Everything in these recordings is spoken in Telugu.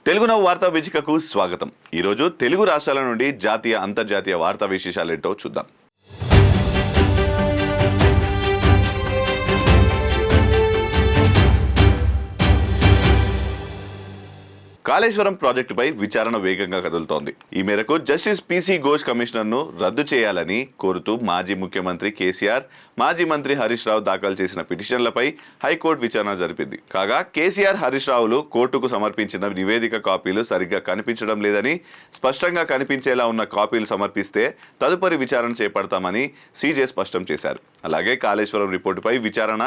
తెలుగు నౌ వార్తా వీచికకు స్వాగతం. ఈరోజు తెలుగు రాష్ట్రాల నుండి జాతీయ అంతర్జాతీయ వార్తా విశేషాలేంటో చూద్దాం. కాళేశ్వరం ప్రాజెక్టుపై విచారణ వేగంగా కదులుతోంది. ఈ మేరకు జస్టిస్ పిసి ఘోష్ కమిషనర్ను రద్దు చేయాలని కోరుతూ మాజీ ముఖ్యమంత్రి కేసీఆర్, మాజీ మంత్రి హరీష్ రావు దాఖలు చేసిన పిటిషన్లపై హైకోర్టు విచారణ జరిపింది. కాగా కేసీఆర్, హరీష్ రావులు కోర్టుకు సమర్పించిన నివేదిక కాపీలు సరిగ్గా కనిపించడం లేదని, స్పష్టంగా కనిపించేలా ఉన్న కాపీలు సమర్పిస్తే తదుపరి విచారణ చేపడతామని సీజే స్పష్టం చేశారు. అలాగే కాళేశ్వరం రిపోర్టుపై విచారణ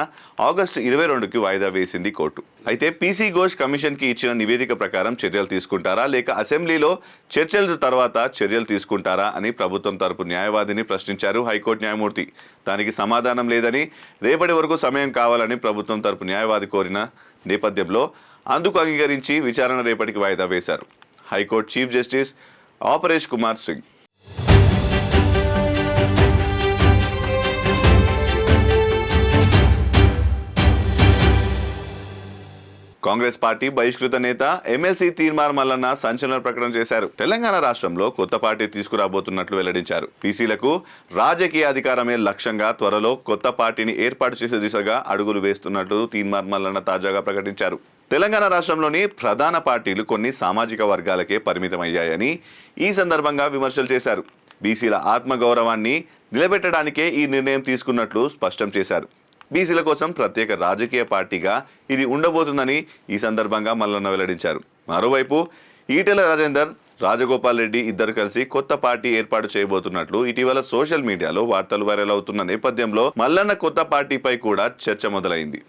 ఆగస్టు 22కి వాయిదా వేసింది కోర్టు. అయితే పిసి ఘోష్ కమిషన్ కి ఇచ్చిన నివేదిక ప్రకారం చర్యలు తీసుకుంటారా లేక అసెంబ్లీలో చర్చల తర్వాత చర్యలు తీసుకుంటారా అని ప్రభుత్వం తరపు న్యాయవాదిని ప్రశ్నించారు హైకోర్టు న్యాయమూర్తి. దానికి సమాధానం లేదని, రేపటి వరకు సమయం కావాలని ప్రభుత్వం తరపు న్యాయవాది కోరిన నేపథ్యంలో అందుకు అంగీకరించి విచారణ రేపటికి వాయిదా వేశారు high court chief justice Aparesh Kumar Singh. Congress party బహిష్కృత నేత ఎమ్మెల్సీ తీన్మార్ మల్లన్న సంచలన ప్రకటన చేశారు. తెలంగాణ రాష్ట్రంలో కొత్త పార్టీ తీసుకురాబోతున్నట్లు వెల్లడించారు. బీసీలకు రాజకీయ అధికారమే లక్ష్యంగా త్వరలో కొత్త పార్టీని ఏర్పాటు చేసే దిశగా అడుగులు వేస్తున్నట్లు తీన్మార్ మల్లన్న తాజాగా ప్రకటించారు. తెలంగాణ రాష్ట్రంలోని ప్రధాన పార్టీలు కొన్ని సామాజిక వర్గాలకే పరిమితమయ్యాయని ఈ సందర్భంగా విమర్శలు చేశారు. బీసీల ఆత్మగౌరవాన్ని నిలబెట్టడానికే ఈ నిర్ణయం తీసుకున్నట్లు స్పష్టం చేశారు. బీసీల కోసం ప్రత్యేక రాజకీయ పార్టీగా ఇది ఉండబోతుందని ఈ సందర్భంగా మల్లన్న వెల్లడించారు. మరోవైపు ఈటెల రాజేందర్, రాజగోపాల్ రెడ్డి ఇద్దరు కలిసి కొత్త పార్టీ ఏర్పాటు చేయబోతున్నట్లు ఇటీవల సోషల్ మీడియాలో వార్తలు వైరల్ అవుతున్న నేపథ్యంలో మల్లన్న కొత్త పార్టీపై కూడా చర్చ మొదలైంది.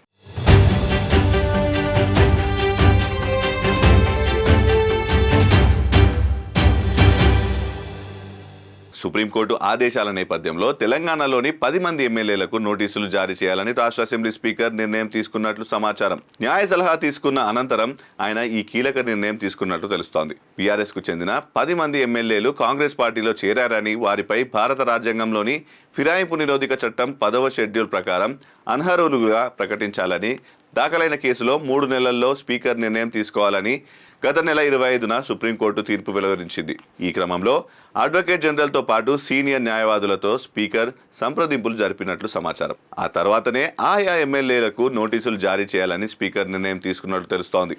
సుప్రీంకోర్టు ఆదేశాల నేపథ్యంలో తెలంగాణలోని 10 మంది ఎమ్మెల్యేలకు నోటీసులు జారీ చేయాలని రాష్ట్ర అసెంబ్లీ స్పీకర్ నిర్ణయం తీసుకున్నట్లు సమాచారం. న్యాయ సలహా తీసుకున్న అనంతరం ఆయన ఈ కీలక నిర్ణయం తీసుకున్నట్లు తెలుస్తోంది. బీఆర్ఎస్ కు చెందిన 10 మంది ఎమ్మెల్యేలు కాంగ్రెస్ పార్టీలో చేరారని, వారిపై భారత రాజ్యాంగంలోని ఫిరాయింపు నిరోధక చట్టం 10వ షెడ్యూల్ ప్రకారం అనర్హులుగా ప్రకటించాలని, దాఖలైన కేసులో 3 నెలల్లో స్పీకర్ నిర్ణయం తీసుకోవాలని గత నెల 25న సుప్రీంకోర్టు తీర్పు వెలువరించింది. ఈ క్రమంలో అడ్వకేట్ జనరల్తో పాటు సీనియర్ న్యాయవాదులతో స్పీకర్ సంప్రదింపులు జరిపినట్లు సమాచారం. ఆ తర్వాతనే ఆయా ఎమ్మెల్యేలకు నోటీసులు జారీ చేయాలని స్పీకర్ నిర్ణయం తీసుకున్నట్లు తెలుస్తోంది.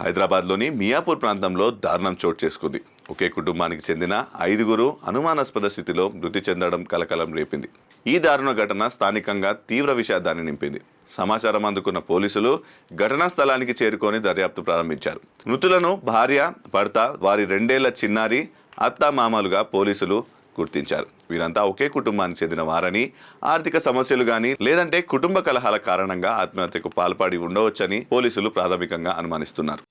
హైదరాబాద్లోని మియాపూర్ ప్రాంతంలో దారుణం చోటు చేసుకుంది. ఒకే కుటుంబానికి చెందిన 5గురు అనుమానాస్పద స్థితిలో మృతి చెందడం కలకలం రేపింది. ఈ దారుణ ఘటన స్థానికంగా తీవ్ర విషాదాన్ని నింపింది. సమాచారం అందుకున్న పోలీసులు ఘటనా స్థలానికి చేరుకొని దర్యాప్తు ప్రారంభించారు. మృతులను భార్య, భర్త, వారి 2 ఏళ్ల చిన్నారి, అత్త, మామలుగా పోలీసులు గుర్తించారు. వీరంతా ఒకే కుటుంబానికి చెందిన వారని, ఆర్థిక సమస్యలు గాని లేదంటే కుటుంబ కలహాల కారణంగా ఆత్మహత్యకు పాల్పడి ఉండవచ్చని పోలీసులు ప్రాథమికంగా అనుమానిస్తున్నారు.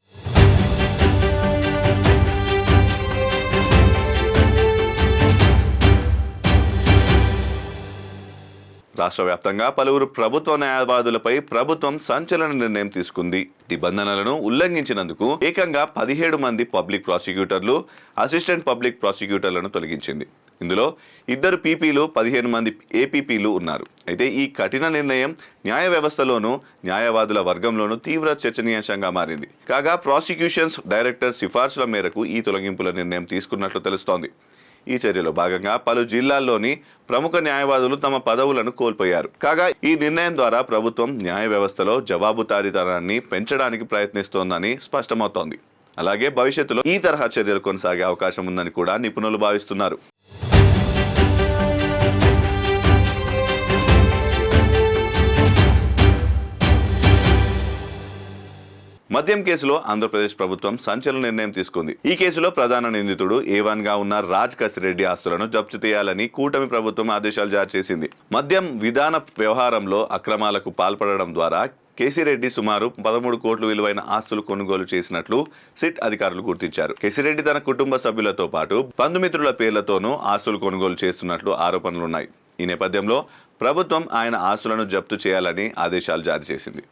రాష్ట్ర వ్యాప్తంగా పలువురు ప్రభుత్వ న్యాయవాదులపై ప్రభుత్వం సంచలన నిర్ణయం తీసుకుంది. నిబంధనలను ఉల్లంఘించినందుకు ఏకంగా 17 మంది పబ్లిక్ ప్రాసిక్యూటర్లు, అసిస్టెంట్ పబ్లిక్ ప్రాసిక్యూటర్లను తొలగించింది. ఇందులో 2 పీపీలు, 15 మంది ఏపీపీలు ఉన్నారు. అయితే ఈ కఠిన నిర్ణయం న్యాయ వ్యవస్థలోనూ న్యాయవాదుల వర్గంలోనూ తీవ్ర చర్చనీయాంశంగా మారింది. కాగా ప్రాసిక్యూషన్స్ డైరెక్టర్ సిఫార్సుల మేరకు ఈ తొలగింపుల నిర్ణయం తీసుకున్నట్లు తెలుస్తోంది. ఈ చర్యలో భాగంగా పలు జిల్లాల్లోని ప్రముఖ న్యాయవాదులు తమ పదవులను కోల్పోయారు. కాగా ఈ నిర్ణయం ద్వారా ప్రభుత్వం న్యాయ వ్యవస్థలో జవాబుదారీతనాన్ని పెంచడానికి ప్రయత్నిస్తోందని స్పష్టమవుతోంది. అలాగే భవిష్యత్తులో ఈ తరహా చర్యలు కొనసాగే అవకాశం ఉందని కూడా నిపుణులు భావిస్తున్నారు. మద్యం కేసులో ఆంధ్రప్రదేశ్ ప్రభుత్వం సంచలన నిర్ణయం తీసుకుంది. ఈ కేసులో ప్రధాన నిందితుడు A1గా ఉన్న రాజ్ కసిరెడ్డి ఆస్తులను జప్తు చేయాలని కూటమి ప్రభుత్వం ఆదేశాలు జారీ చేసింది. మద్యం విధాన వ్యవహారంలో అక్రమాలకు పాల్పడడం ద్వారా కేసిరెడ్డి సుమారు 13 కోట్ల విలువైన ఆస్తులు కొనుగోలు చేసినట్లు సిట్ అధికారులు గుర్తించారు. కేసిరెడ్డి తన కుటుంబ సభ్యులతో పాటు బంధుమిత్రుల పేర్లతోనూ ఆస్తులు కొనుగోలు చేస్తున్నట్లు ఆరోపణలున్నాయి. ఈ నేపథ్యంలో ప్రభుత్వం ఆయన ఆస్తులను జప్తు చేయాలని ఆదేశాలు జారీ చేసింది.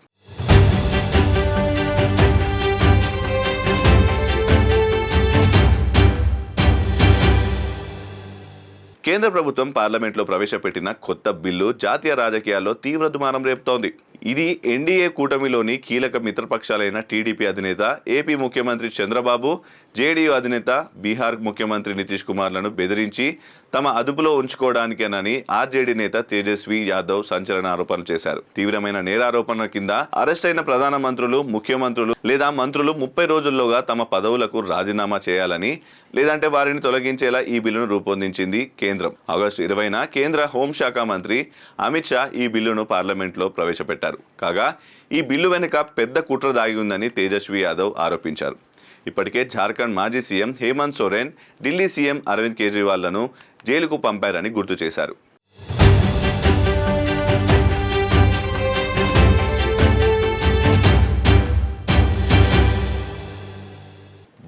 కేంద్ర ప్రభుత్వం పార్లమెంట్లో ప్రవేశపెట్టిన కొత్త బిల్లు జాతీయ రాజకీయాల్లో తీవ్ర దుమారం రేపుతోంది. ఇది ఎన్డీఏ కూటమిలోని కీలక మిత్రపక్షాలైన టీడీపీ అధినేత, ఏపీ ముఖ్యమంత్రి చంద్రబాబు, జేడీయూ అధినేత, బీహార్ ముఖ్యమంత్రి నితీష్ కుమార్లను బెదిరించి తమ అదుపులో ఉంచుకోవడానికేనని ఆర్జేడీ నేత తేజస్వి యాదవ్ సంచలన ఆరోపణలు చేశారు. తీవ్రమైన నేరారోపణల కింద అరెస్ట్ అయిన ప్రధాన మంత్రులు, ముఖ్యమంత్రులు లేదా మంత్రులు 30 రోజుల్లోగా తమ పదవులకు రాజీనామా చేయాలని, లేదంటే వారిని తొలగించేలా ఈ బిల్లును రూపొందించింది కేంద్రం. ఆగస్టు 20న కేంద్ర హోంశాఖ మంత్రి అమిత్ షా ఈ బిల్లును పార్లమెంట్లో ప్రవేశపెట్టారు. కాగా ఈ బిల్లు వెనుక పెద్ద కుట్ర దాగి ఉందని తేజస్వి యాదవ్ ఆరోపించారు. ఇప్పటికే జార్ఖండ్ మాజీ సీఎం హేమంత్ సోరెన్, ఢిల్లీ సీఎం అరవింద్ కేజ్రీవాల్లను జైలుకు పంపారని గుర్తు చేశారు.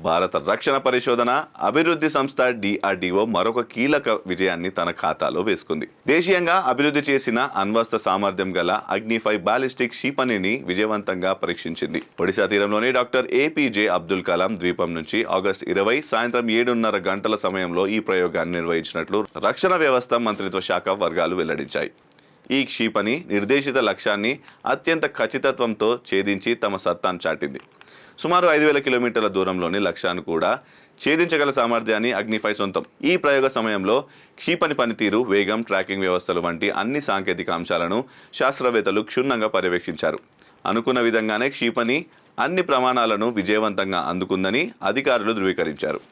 భారత రక్షణ పరిశోధన అభివృద్ధి సంస్థ DRDO మరొక కీలక విజయాన్ని తన ఖాతాలో వేసుకుంది. దేశీయంగా అభివృద్ధి చేసిన అణ్వస్త్ర సామర్థ్యం గల అగ్ని-5 బాలిస్టిక్ క్షిపణిని విజయవంతంగా పరీక్షించింది. ఒడిశా తీరంలోని డాక్టర్ APJ అబ్దుల్ కలాం ద్వీపం నుంచి ఆగస్టు 20 సాయంత్రం 7:30 గంటల సమయంలో ఈ ప్రయోగాన్ని నిర్వహించినట్లు రక్షణ వ్యవస్థ మంత్రిత్వ శాఖ వర్గాలు వెల్లడించాయి. ఈ క్షిపణి నిర్దేశిత లక్ష్యాన్ని అత్యంత ఖచ్చితత్వంతో ఛేదించి తమ సత్తాను చాటింది. సుమారు 5,000 కిలోమీటర్ల దూరంలోని లక్ష్యాన్ని కూడా ఛేదించగల సామర్థ్యాన్ని అగ్ని-5 సొంతం. ఈ ప్రయోగ సమయంలో క్షిపణి పనితీరు, వేగం, ట్రాకింగ్ వ్యవస్థలు వంటి అన్ని సాంకేతిక అంశాలను శాస్త్రవేత్తలు క్షుణ్ణంగా పర్యవేక్షించారు. అనుకున్న విధంగానే క్షిపణి అన్ని ప్రమాణాలను విజయవంతంగా అందుకుందని అధికారులు ధృవీకరించారు.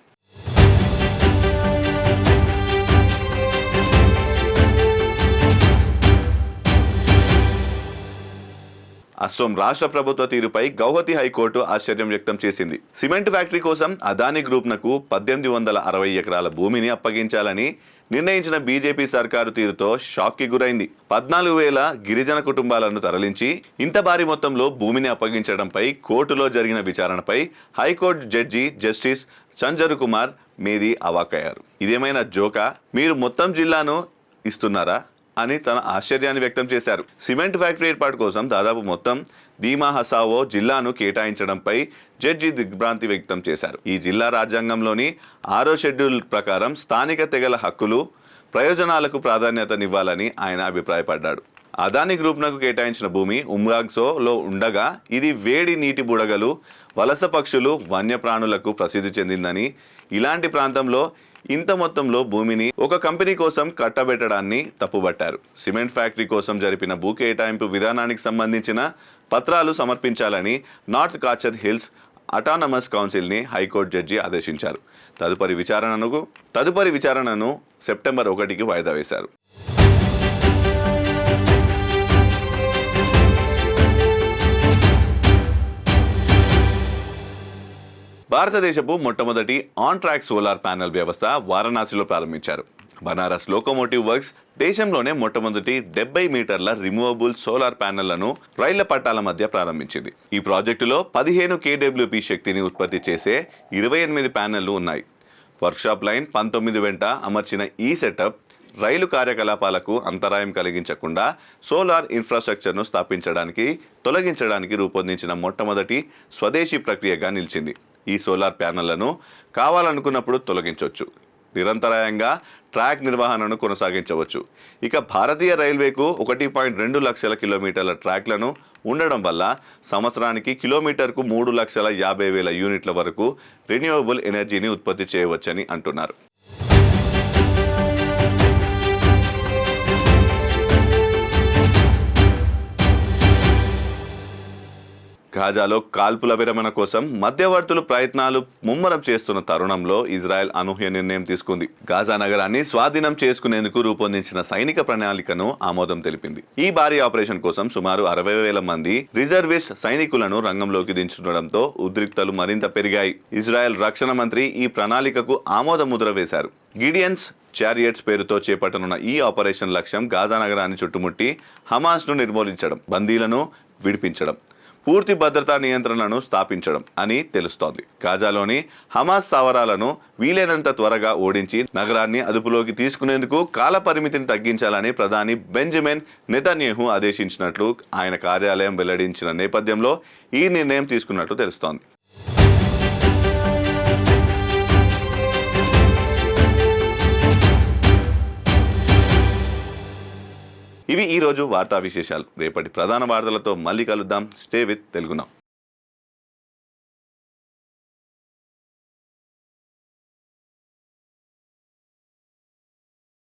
అసోం రాష్ట్ర ప్రభుత్వ తీరుపై గౌహతి హైకోర్టు ఆశ్చర్యం వ్యక్తం చేసింది. సిమెంట్ ఫ్యాక్టరీ కోసం అదానీ గ్రూప్నకు 1860 ఎకరాల భూమిని అప్పగించాలని నిర్ణయించిన బీజేపీ సర్కారు తీరుతో షాక్కి గురైంది. 14,000 గిరిజన కుటుంబాలను తరలించి ఇంత భారీ మొత్తంలో భూమిని అప్పగించడంపై కోర్టులో జరిగిన విచారణపై హైకోర్టు జడ్జి జస్టిస్ సంజరు కుమార్ మేది అవాక్కయ్యారు. ఇదేమైనా జోకా? మీరు మొత్తం జిల్లాను ఇస్తున్నారా అని తన ఆశ్చర్యాన్ని వ్యక్తం చేశారు. సిమెంట్ ఫ్యాక్టరీ ఏర్పాటు కోసం దాదాపు మొత్తం దీమా హసావో జిల్లాను కేటాయించడంపై జడ్జి దిగ్భ్రాంతి వ్యక్తం చేశారు. ఈ జిల్లా రాజ్యాంగంలోని 6వ షెడ్యూల్ ప్రకారం స్థానిక తెగల హక్కులు, ప్రయోజనాలకు ప్రాధాన్యతనివ్వాలని ఆయన అభిప్రాయపడ్డాడు. అదానీ గ్రూప్నకు కేటాయించిన భూమి ఉమ్రాంగ్సోలో ఉండగా ఇది వేడి నీటి బుడగలు, వలస పక్షులు, వన్యప్రాణులకు ప్రసిద్ధి చెందిందని, ఇలాంటి ప్రాంతంలో ఇంత మొత్తంలో భూమిని ఒక కంపెనీ కోసం కట్టబెట్టడాన్ని తప్పుబట్టారు. సిమెంట్ ఫ్యాక్టరీ కోసం జరిపిన భూ కేటాయింపు విధానానికి సంబంధించిన పత్రాలు సమర్పించాలని నార్త్ కాచర్ హిల్స్ అటానమస్ కౌన్సిల్ని హైకోర్టు జడ్జి ఆదేశించారు. తదుపరి విచారణను సెప్టెంబర్ 1కి వాయిదా వేశారు. భారతదేశపు మొట్టమొదటి ఆన్ ట్రాక్ సోలార్ ప్యానెల్ వ్యవస్థ వారణాసిలో ప్రారంభించారు. బనారస్ లోకోమోటివ్ వర్క్స్ దేశంలోనే మొట్టమొదటి 70 మీటర్ల రిమూవబుల్ సోలార్ ప్యానెళ్లను రైళ్ల పట్టాల మధ్య ప్రారంభించింది. ఈ ప్రాజెక్టులో 15 kWp శక్తిని ఉత్పత్తి చేసే 28 ప్యానెళ్లు ఉన్నాయి. వర్క్షాప్ లైన్ 19 వెంట అమర్చిన ఈ సెటప్ రైలు కార్యకలాపాలకు అంతరాయం కలిగించకుండా సోలార్ ఇన్ఫ్రాస్ట్రక్చర్ను స్థాపించడానికి, తొలగించడానికి రూపొందించిన మొట్టమొదటి స్వదేశీ ప్రక్రియగా నిలిచింది. ఈ సోలార్ ప్యానెళ్లను కావాలనుకున్నప్పుడు తొలగించవచ్చు, నిరంతరాయంగా ట్రాక్ నిర్వహణను కొనసాగించవచ్చు. ఇక భారతీయ రైల్వేకు 1.2 లక్షల కిలోమీటర్ల ట్రాక్లను ఉండడం వల్ల సంవత్సరానికి కిలోమీటర్కు 3,50,000 యూనిట్ల వరకు రెన్యూవబుల్ ఎనర్జీని ఉత్పత్తి చేయవచ్చని అంటున్నారు. గాజాలో కాల్పుల విరమణ కోసం మధ్యవర్తులు ప్రయత్నాలు ముమ్మరం చేస్తున్న తరుణంలో ఇజ్రాయెల్ అనూహ్య నిర్ణయం తీసుకుంది. గాజా నగరాన్ని స్వాధీనం చేసుకునేందుకు రూపొందించిన సైనిక ప్రణాళికను ఆమోదం తెలిపింది. ఈ భారీ ఆపరేషన్ కోసం సుమారు 60,000 మంది రిజర్విస్ట్ సైనికులను రంగంలోకి దించుతుండడంతో ఉద్రిక్తలు మరింత పెరిగాయి. ఇజ్రాయెల్ రక్షణ మంత్రి ఈ ప్రణాళికకు ఆమోద ముద్ర వేశారు. గిడియన్స్ చారియట్స్ పేరుతో చేపట్టనున్న ఈ ఆపరేషన్ లక్ష్యం గాజా నగరాన్ని చుట్టుముట్టి హమాస్ను నిర్మూలించడం, బందీలను విడిపించడం, పూర్తి భద్రతా నియంత్రణను స్థాపించడం అని తెలుస్తోంది. గాజాలోని హమాస్ స్థావరాలను వీలైనంత త్వరగా ఓడించి నగరాన్ని అదుపులోకి తీసుకునేందుకు కాల పరిమితిని తగ్గించాలని ప్రధాని బెంజమిన్ నెతన్యాహు ఆదేశించినట్లు ఆయన కార్యాలయం వెల్లడించిన నేపథ్యంలో ఈ నిర్ణయం తీసుకున్నట్లు తెలుస్తోంది. ఇవి ఈ రోజు వార్తా విశేషాలు. రేపటి ప్రధాన వార్తలతో మళ్ళీ కలుద్దాం. Stay with తెలుగునాం.